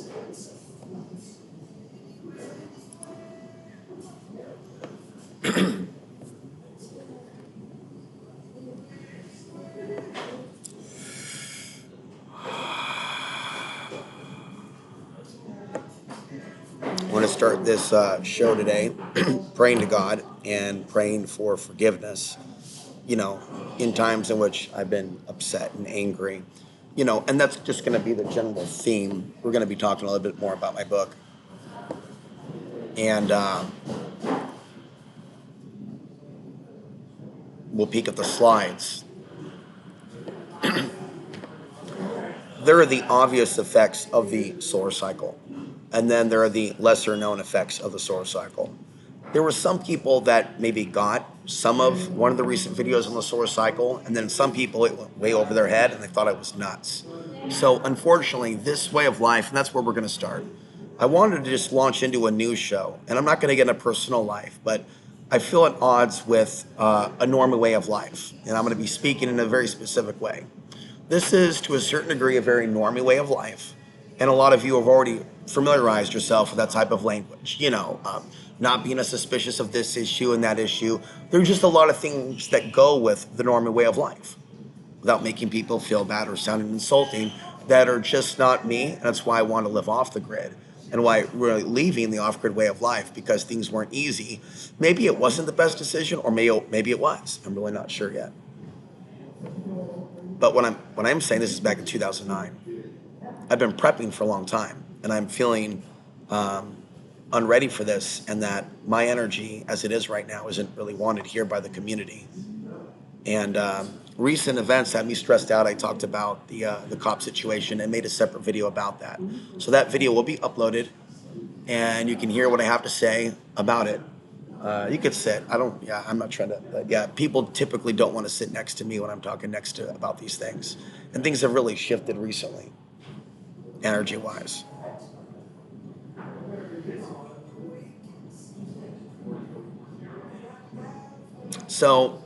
I want to start this show today praying to God and praying for forgiveness, you know, in times in which I've been upset and angry, and that's just going to be the general theme. We're going to be talking a little bit more about my book. And we'll peek at the slides. There are the obvious effects of the solar cycle, and then there are the lesser known effects of the solar cycle. There were some people that maybe got some of one of the recent videos on the solar cycle, and then some people it went way over their head and they thought I was nuts. So unfortunately, this way of life, and that's where we're going to start. I wanted to just launch into a news show, and I'm not going to get into personal life, but I feel at odds with a normal way of life, and I'm going to be speaking in a very specific way. This is, to a certain degree, a very normy way of life, and a lot of you have already familiarized yourself with that type of language. Not being as suspicious of this issue and that issue. There's just a lot of things that go with the normal way of life, without making people feel bad or sounding insulting, that are just not me. And that's why I want to live off the grid, and why we're leaving the off-grid way of life, because things weren't easy. Maybe it wasn't the best decision, or maybe it was. I'm really not sure yet. But when I'm saying this is back in 2009, I've been prepping for a long time, and I'm feeling unready for this, and that my energy, as it is right now, isn't really wanted here by the community. And recent events had me stressed out. I talked about the cop situation and made a separate video about that. So that video will be uploaded, and you can hear what I have to say about it. You could sit. I'm not trying to, but people typically don't want to sit next to me when I'm talking next to about these things. And things have really shifted recently, energy-wise. So,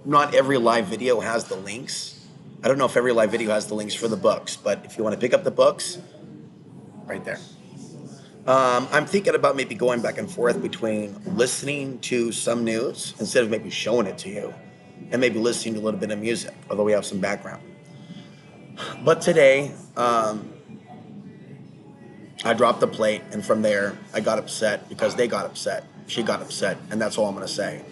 not every live video has the links. I don't know if every live video has the links for the books, but if you want to pick up the books, right there. I'm thinking about maybe going back and forth between listening to some news instead of maybe showing it to you, and maybe listening to a little bit of music, although we have some background. But today, I dropped the plate, and from there, I got upset because they got upset. She got upset, and that's all I'm going to say.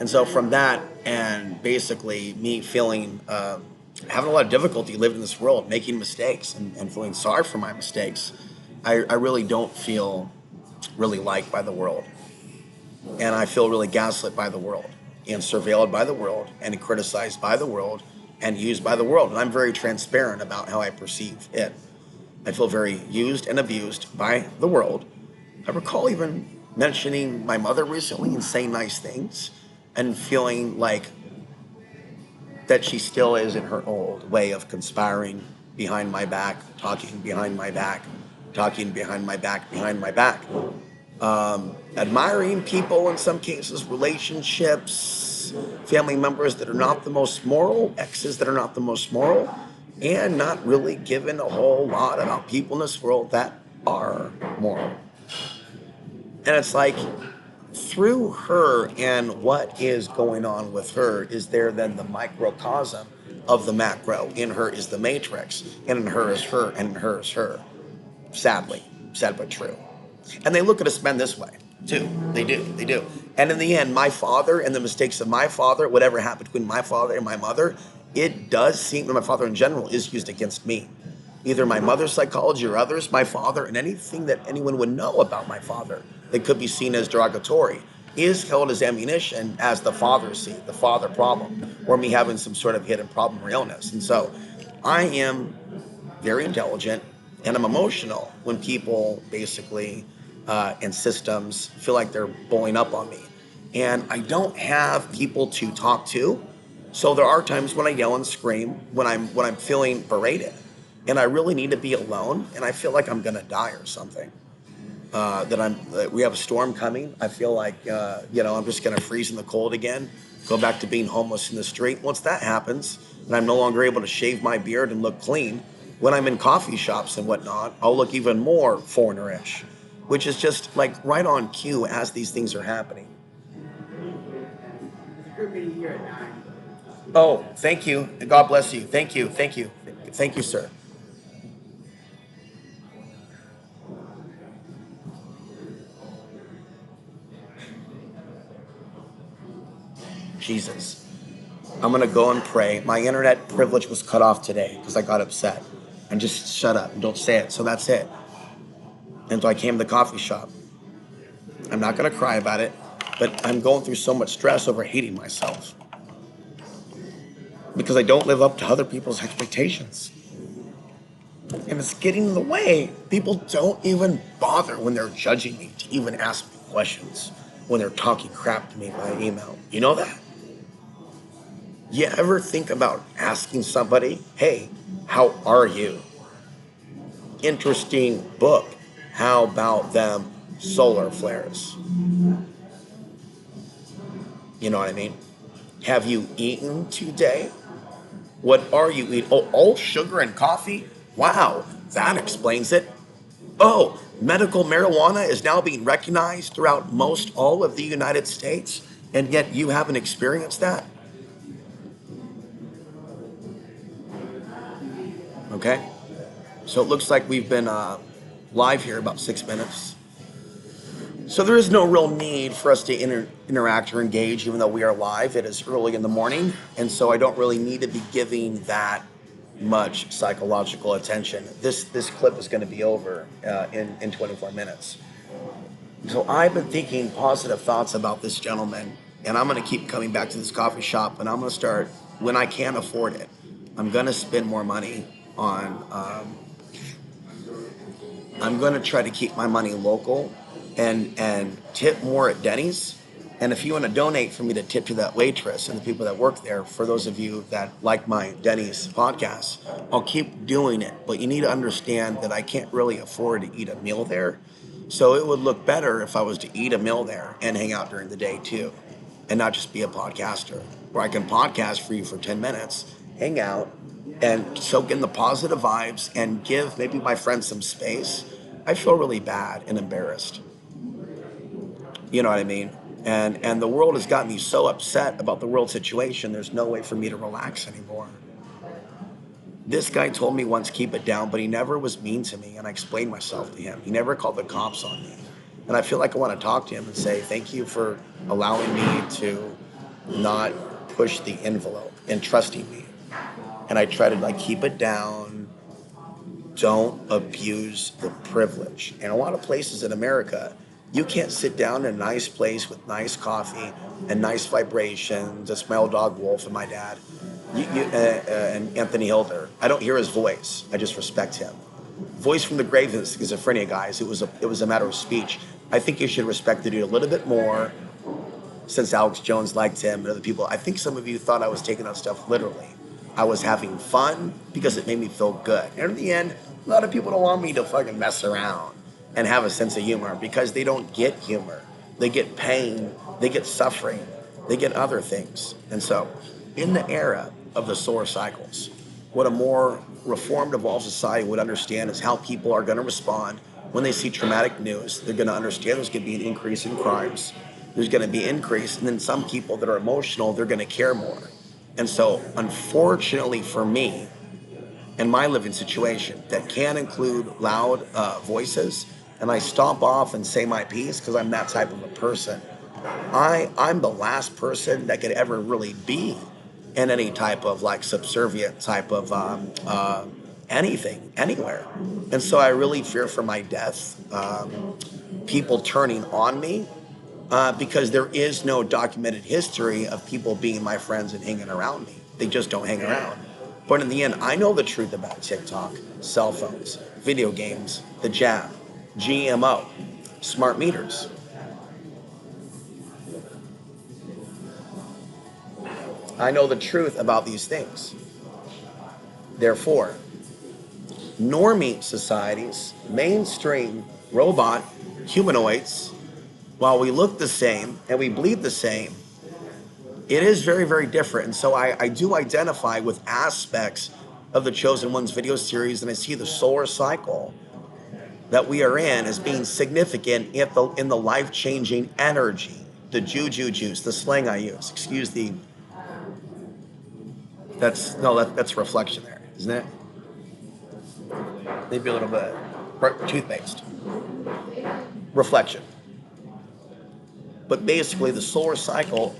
And so from that, and basically me feeling, having a lot of difficulty living in this world, making mistakes, and feeling sorry for my mistakes, I really don't feel really liked by the world. And I feel really gaslit by the world, and surveilled by the world, and criticized by the world, and used by the world. And I'm very transparent about how I perceive it. I feel very used and abused by the world. I recall even mentioning my mother recently and saying nice things, and feeling like that she still is in her old way of conspiring behind my back, talking behind my back, talking behind my back, behind my back. Admiring people in some cases, relationships, family members that are not the most moral, exes that are not the most moral, and not really giving a whole lot about people in this world that are moral. And it's like, through her and what is going on with her, is there then the microcosm of the macro? In her is the matrix, and in her is her, and in her is her. Sadly, sad but true. And they look at us men this way, too. They do. And in the end, my father and the mistakes of my father, whatever happened between my father and my mother, it does seem that my father in general is used against me. Either my mother's psychology or others, my father, and anything that anyone would know about my father that could be seen as derogatory is held as ammunition as the father seed, the father problem, or me having some sort of hidden problem or illness. And so I am very intelligent, and I'm emotional when people basically and systems feel like they're blowing up on me. And I don't have people to talk to. So there are times when I yell and scream when I'm feeling berated, and I really need to be alone, and I feel like I'm gonna die or something. We have a storm coming. I feel like I'm just gonna freeze in the cold again, go back to being homeless in the street. Once that happens, and I'm no longer able to shave my beard and look clean, When I'm in coffee shops and whatnot, I'll look even more foreignerish, which is just like right on cue as these things are happening. Oh, thank you. God bless you. Thank you. Thank you. Thank you, sir. Jesus. I'm going to go and pray. My internet privilege was cut off today because I got upset. And just shut up and don't say it. So that's it. And so I came to the coffee shop. I'm not going to cry about it, but I'm going through so much stress over hating myself because I don't live up to other people's expectations. And it's getting in the way. People don't even bother when they're judging me to even ask me questions when they're talking crap to me by email. You know that? You ever think about asking somebody, hey, how are you? Interesting book. How about them solar flares? You know what I mean? Have you eaten today? What are you eating? Oh, all sugar and coffee? Wow, that explains it. Oh, medical marijuana is now being recognized throughout most all of the United States, and yet you haven't experienced that? Okay, so it looks like we've been live here about 6 minutes. So there is no real need for us to interact or engage, even though we are live. It is early in the morning, and so I don't really need to be giving that much psychological attention. This clip is going to be over in 24 minutes. So I've been thinking positive thoughts about this gentleman, and I'm going to keep coming back to this coffee shop, and I'm going to start when I can afford it. I'm going to spend more money on. I'm going to try to keep my money local, and tip more at Denny's. And if you want to donate for me to tip to that waitress and the people that work there, for those of you that like my Denny's podcast, I'll keep doing it. But you need to understand that I can't really afford to eat a meal there. So it would look better if I was to eat a meal there and hang out during the day too, and not just be a podcaster, where I can podcast for you for 10 minutes, hang out, and soak in the positive vibes and give maybe my friends some space. I feel really bad and embarrassed. You know what I mean? And the world has got me so upset about the world situation. There's no way for me to relax anymore. This guy told me once, keep it down, but he never was mean to me, and I explained myself to him. He never called the cops on me. And I feel like I want to talk to him and say, thank you for allowing me to not push the envelope and trusting me. And I try to like keep it down. Don't abuse the privilege. And a lot of places in America, you can't sit down in a nice place with nice coffee and nice vibrations. That's my old dog Wolf and my dad, and Anthony Hilder. I don't hear his voice. I just respect him. Voice from the grave is schizophrenia, guys. It was a matter of speech. I think you should respect the dude a little bit more, since Alex Jones liked him and other people. I think some of you thought I was taking that stuff literally. I was having fun because it made me feel good. And in the end, a lot of people don't want me to fucking mess around and have a sense of humor because they don't get humor. They get pain, they get suffering, they get other things. And so, in the era of the solar cycles, what a more reformed, evolved society would understand is how people are going to respond when they see traumatic news. They're going to understand there's going to be an increase in crimes. There's going to be increase, and then some people that are emotional, they're going to care more. And so, unfortunately for me, in my living situation, that can include loud voices, and I stomp off and say my piece because I'm that type of a person. I'm the last person that could ever really be in any type of like subservient type of anything, anywhere. And so I really fear for my death, people turning on me, because there is no documented history of people being my friends and hanging around me. They just don't hang around. But in the end, I know the truth about TikTok, cell phones, video games, the jab, GMO, smart meters. I know the truth about these things. Therefore, normie societies, mainstream robot humanoids, while we look the same and we bleed the same, it is very, very different. And so I do identify with aspects of the Chosen Ones video series, and I see the solar cycle that we are in as being significant in the life-changing energy, the juju juice, the slang I use. Excuse the, that's reflection there, isn't it? Maybe a little bit. Toothpaste. Reflection. But basically, the solar cycle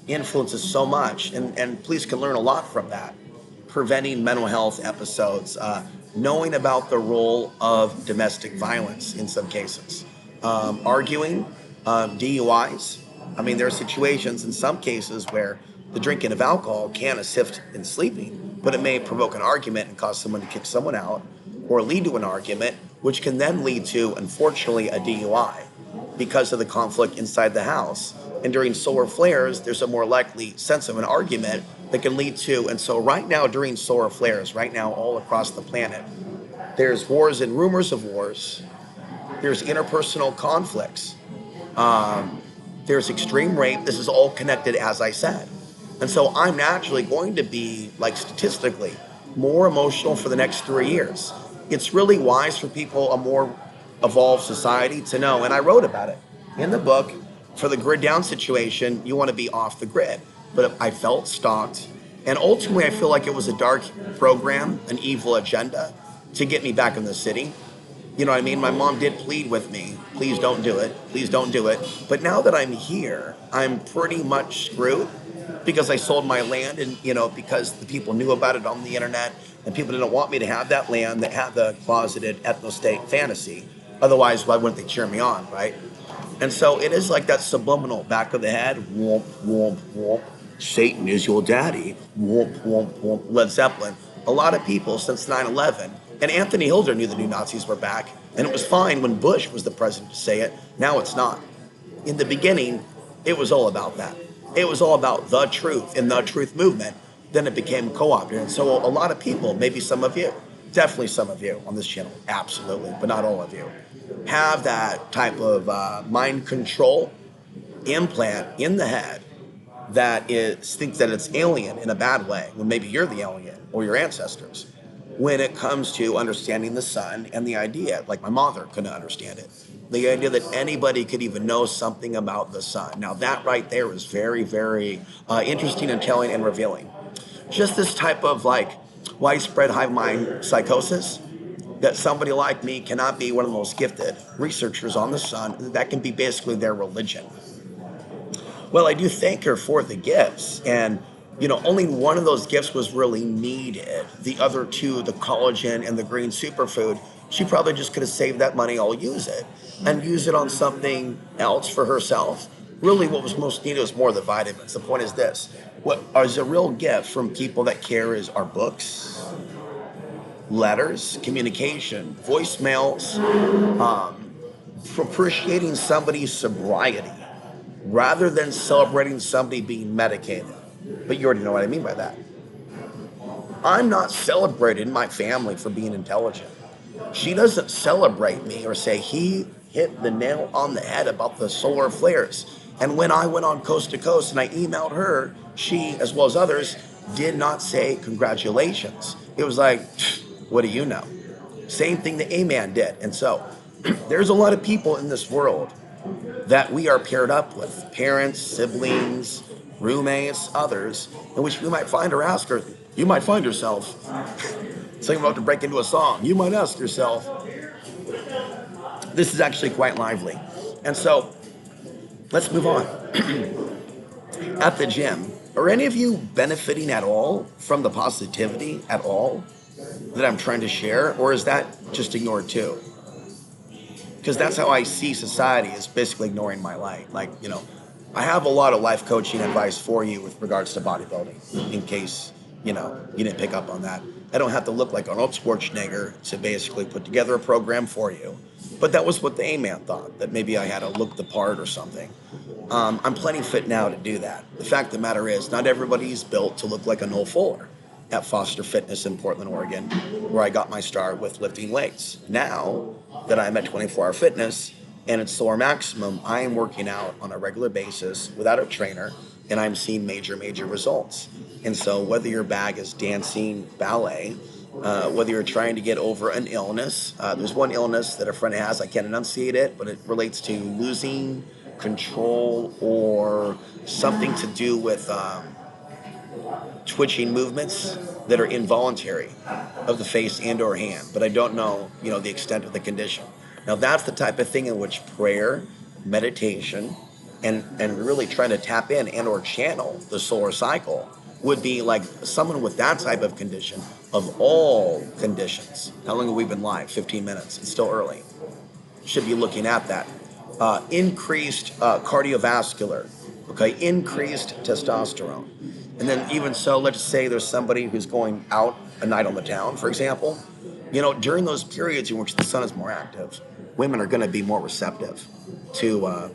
influences so much, and police can learn a lot from that. Preventing mental health episodes, knowing about the role of domestic violence in some cases, arguing, DUIs. I mean, there are situations in some cases where the drinking of alcohol can assist in sleeping, but it may provoke an argument and cause someone to kick someone out or lead to an argument, which can then lead to, unfortunately, a DUI because of the conflict inside the house. And during solar flares, there's a more likely sense of an argument that can lead to. And so, right now, during solar flares, right now, all across the planet, there's wars and rumors of wars, there's interpersonal conflicts, there's extreme rape. This is all connected, as I said. And so, I'm naturally going to be, like, statistically, more emotional for the next 3 years. It's really wise for people, a more evolved society, to know. And I wrote about it in the book. For the grid down situation, you want to be off the grid. But I felt stalked. And ultimately, I feel like it was a dark program, an evil agenda to get me back in the city. You know what I mean? My mom did plead with me, please don't do it, please don't do it. But now that I'm here, I'm pretty much screwed because I sold my land, and because the people knew about it on the internet, and people didn't want me to have that land that had the closeted ethno-state fantasy. Otherwise, why wouldn't they cheer me on, right? And so it is like that subliminal back of the head, whoomp, whoomp, whoomp. Satan is your daddy, whoomp, whoomp, whoomp. Led Zeppelin. A lot of people since 9/11, and Anthony Hilder knew the new Nazis were back, and it was fine when Bush was the president to say it. Now it's not. In the beginning, it was all about that. It was all about the truth and the truth movement. Then it became co-opted. And so a lot of people, maybe some of you, definitely some of you on this channel, absolutely, but not all of you, have that type of mind control implant in the head that thinks that it's alien in a bad way, when maybe you're the alien or your ancestors, when it comes to understanding the sun and the idea, like my mother couldn't understand it, the idea that anybody could even know something about the sun. Now that right there is very, very interesting and telling and revealing. Just this type of like widespread hive mind psychosis that somebody like me cannot be one of the most gifted researchers on the sun. That can be basically their religion. Well, I do thank her for the gifts, and only one of those gifts was really needed. The other two, the collagen and the green superfood, she probably just could have saved that money. I'll use it and use it on something else for herself. Really, what was most needed was more of the vitamins. The point is this: what is a real gift from people that care is our books, letters, communication, voicemails, for appreciating somebody's sobriety rather than celebrating somebody being medicated. But you already know what I mean by that. I'm not celebrating my family for being intelligent. She doesn't celebrate me or say he hit the nail on the head about the solar flares. And when I went on Coast to Coast and I emailed her, she, as well as others, did not say congratulations. It was like, what do you know? Same thing that A-Man did. And so there's a lot of people in this world that we are paired up with, parents, siblings, roommates, others, in which we might find or ask her, you might find yourself, saying about to break into a song, you might ask yourself, this is actually quite lively. And so let's move on. At the gym, are any of you benefiting at all from the positivity at all that I'm trying to share, or is that just ignored too? Because that's how I see society, is basically ignoring my light. Like, I have a lot of life coaching advice for you with regards to bodybuilding, in case, you didn't pick up on that. I don't have to look like Arnold Schwarzenegger to basically put together a program for you. But that was what the A-Man thought, that maybe I had to look the part or something. I'm plenty fit now to do that. The fact of the matter is, not everybody's built to look like a Noel Fuller at Foster Fitness in Portland, Oregon, where I got my start with lifting weights. Now that I'm at 24 Hour Fitness and it's Solar Maximum, I am working out on a regular basis without a trainer, and I'm seeing major, major results. And so whether your bag is dancing, ballet, whether you're trying to get over an illness. There's one illness that a friend has, I can't enunciate it, but it relates to losing control or something to do with twitching movements that are involuntary of the face and or hand, but I don't know, the extent of the condition. Now that's the type of thing in which prayer, meditation, and really trying to tap in and or channel the solar cycle would be like someone with that type of condition of all conditions. How long have we been live? 15 minutes. It's still early. Should be looking at that. Increased cardiovascular, okay, increased testosterone. And then even so, let's say there's somebody who's going out a night on the town, for example. During those periods in which the sun is more active, women are going to be more receptive to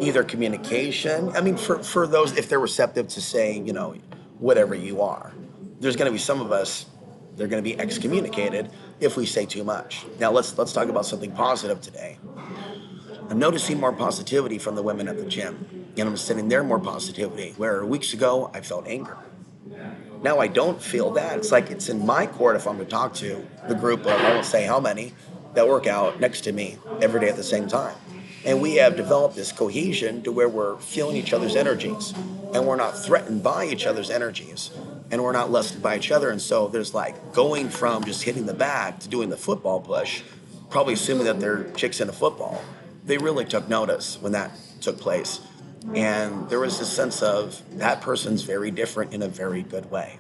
either communication. I mean, for those, if they're receptive to saying, whatever you are, there's going to be some of us, they're going to be excommunicated if we say too much. Now let's talk about something positive today. I'm noticing more positivity from the women at the gym, and I'm sending there more positivity. Where weeks ago I felt anger. Now I don't feel that. It's like it's in my court if I'm to talk to the group of, I won't say how many, that work out next to me every day at the same time. And we have developed this cohesion to where we're feeling each other's energies, and we're not threatened by each other's energies, and we're not lusted by each other. And so there's like going from just hitting the bag to doing the football push, probably assuming that they're chicks into football. They really took notice when that took place. And there was this sense of that person's very different in a very good way.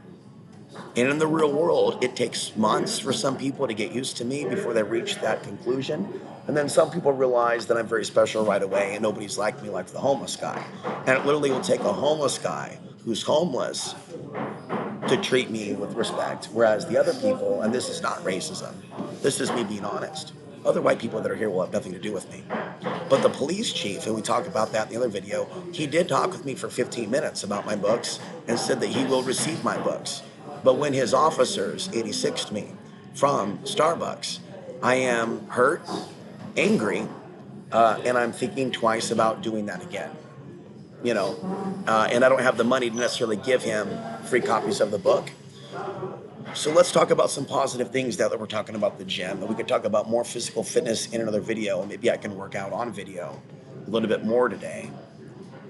And in the real world, it takes months for some people to get used to me before they reach that conclusion. And then some people realize that I'm very special right away and nobody's like me like the homeless guy. And it literally will take a homeless guy who's homeless to treat me with respect. Whereas the other people, and this is not racism, this is me being honest. Other white people that are here will have nothing to do with me. But the police chief, and we talked about that in the other video, he did talk with me for 15 minutes about my books and said that he will receive my books. But when his officers 86'd me from Starbucks, I am hurt, angry, and I'm thinking twice about doing that again. And I don't have the money to necessarily give him free copies of the book. So let's talk about some positive things now that we're talking about the gym. And we could talk about more physical fitness in another video, and maybe I can work out on video a little bit more today.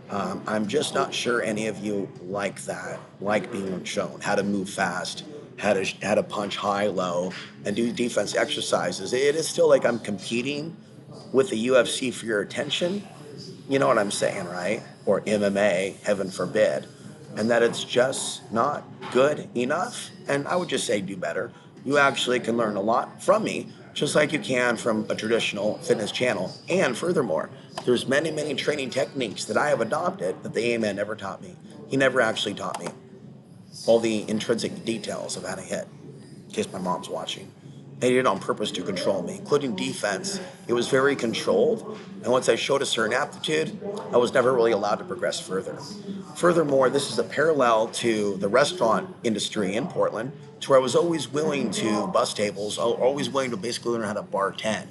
I'm just not sure any of you like that, like being shown how to move fast, how to punch high, low, and do defense exercises. It is still like I'm competing with the UFC for your attention. You know what I'm saying, right? Or MMA, heaven forbid. And that it's just not good enough. And I would just say do better. You actually can learn a lot from me, just like you can from a traditional fitness channel. And furthermore, there's many, many training techniques that I have adopted that the A-Man never taught me. He never actually taught me all the intrinsic details of how to hit, in case my mom's watching. And he did it on purpose to control me, including defense. It was very controlled, and once I showed a certain aptitude, I was never really allowed to progress further. Furthermore, this is a parallel to the restaurant industry in Portland, to where I was always willing to bus tables, always willing to basically learn how to bartend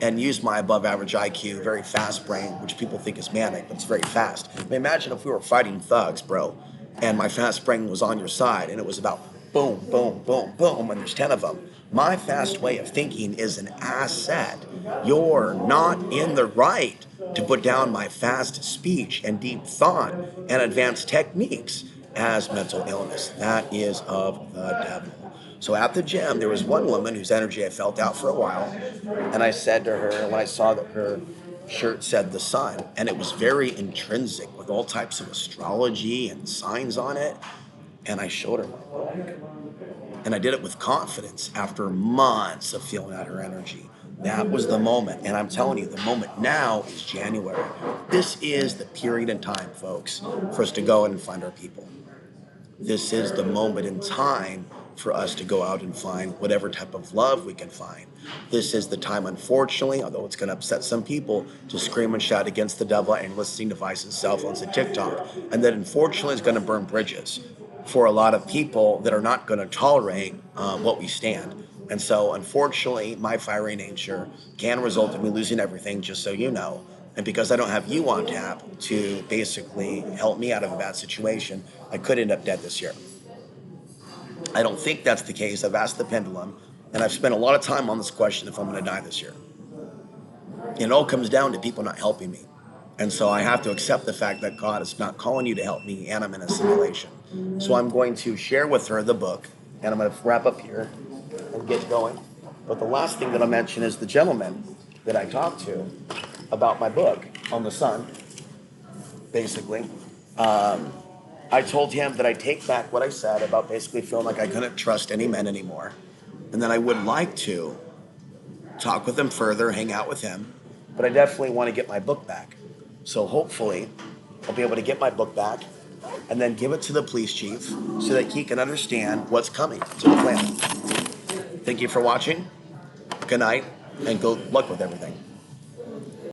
and use my above average IQ, very fast brain, which people think is manic, but it's very fast. I mean, imagine if we were fighting thugs, bro, and my fast brain was on your side, and it was about boom, boom, boom, boom, and there's 10 of them. My fast way of thinking is an asset. You're not in the right to put down my fast speech and deep thought and advanced techniques as mental illness. That is of the devil. So at the gym, there was one woman whose energy I felt out for a while, and I said to her, when I saw that her shirt said the sun, and it was very intrinsic with all types of astrology and signs on it, and I showed her my book. And I did it with confidence after months of feeling out her energy. That was the moment. And I'm telling you, the moment now is January. This is the period in time, folks, for us to go out and find our people. This is the moment in time for us to go out and find whatever type of love we can find. This is the time, unfortunately, although it's going to upset some people, to scream and shout against the devil and listening devices, cell phones, and TikTok. And that, unfortunately, is going to burn bridges for a lot of people that are not going to tolerate what we stand. And so, unfortunately, my fiery nature can result in me losing everything, just so you know. And because I don't have you on tap to basically help me out of a bad situation, I could end up dead this year. I don't think that's the case. I've asked the pendulum, and I've spent a lot of time on this question if I'm going to die this year. It all comes down to people not helping me. And so I have to accept the fact that God is not calling you to help me, and I'm in a simulation. So I'm going to share with her the book, and I'm going to wrap up here and get going. But the last thing that I'll mention is the gentleman that I talked to about my book on the sun, basically. I told him that I take back what I said about basically feeling like I couldn't trust any men anymore, and that I would like to talk with him further, hang out with him, but I definitely want to get my book back. So hopefully, I'll be able to get my book back and then give it to the police chief so that he can understand what's coming to the planet. Thank you for watching. Good night, and good luck with everything.